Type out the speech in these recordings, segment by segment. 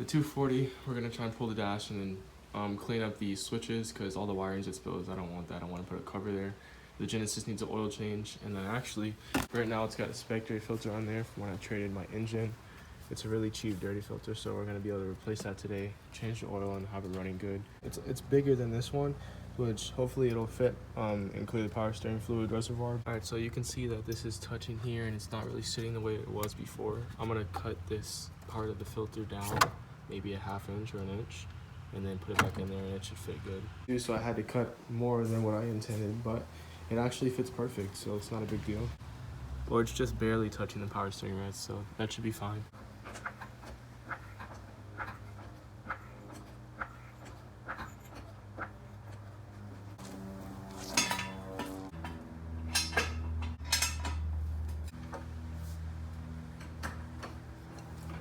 The 240, we're gonna try and pull the dash and then clean up the switches because all the wiring's exposed. I don't want that. I want to put a cover there. The Genesis needs an oil change, and then actually, right now it's got a Spectre filter on there from when I traded my engine. It's a really cheap dirty filter, so we're gonna be able to replace that today, change the oil, and have it running good. It's bigger than this one, which hopefully it'll fit and clear the power steering fluid reservoir. All right, so you can see that this is touching here and it's not really sitting the way it was before. I'm gonna cut this part of the filter down, maybe a ½ inch or an inch, and then put it back in there and it should fit good. So I had to cut more than what I intended, but it actually fits perfect, so it's not a big deal. Or it's just barely touching the power steering rest, so that should be fine.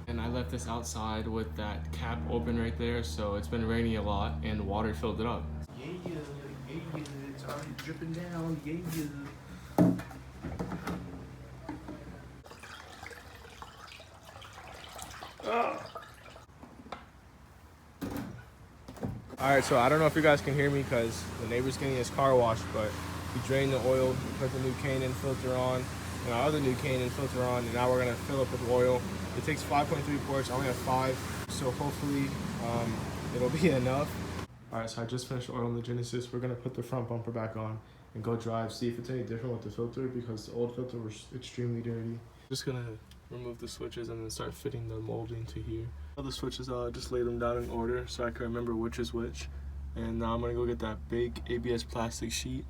And I left this outside with that cap open right there, so it's been raining a lot and water filled it up. Yeah, it's already dripping down, yeah. Alright, so I don't know if you guys can hear me because the neighbor's getting his car washed, but we drained the oil, we put the new K&N filter on, and our other new K&N filter on, and now we're gonna fill up with oil. It takes 5.3 quarts, I only have 5, so hopefully it'll be enough. Alright, so I just finished oiling the Genesis. We're gonna put the front bumper back on and go drive, see if it's any different with the filter because the old filter was extremely dirty. Just gonna remove the switches and then start fitting the molding to here. All the switches, just lay them down in order so I can remember which is which. And now I'm gonna go get that big ABS plastic sheet.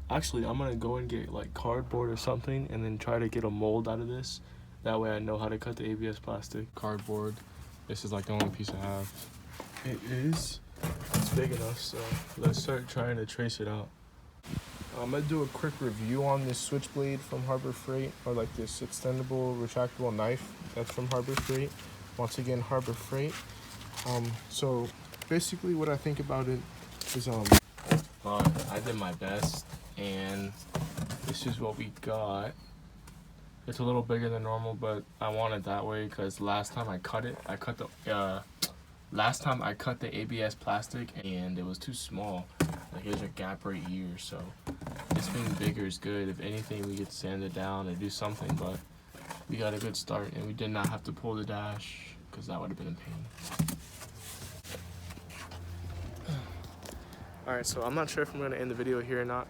Actually, I'm gonna go and get like cardboard or something and then try to get a mold out of this. That way I know how to cut the ABS plastic. Cardboard, this is like the only piece I have. It is, it's big enough, so let's start trying to trace it out. I'm gonna do a quick review on this switchblade from Harbor Freight, or like this extendable retractable knife that's from Harbor Freight. Once again, Harbor Freight. So basically what I think about it is I did my best and this is what we got. It's a little bigger than normal, but I want it that way because last time I cut it, last time I cut the ABS plastic and it was too small. Like there's a gap right here, so this being bigger is good. If anything, we could sand it down and do something, but we got a good start and we did not have to pull the dash because that would have been a pain. Alright, so I'm not sure if I'm going to end the video here or not.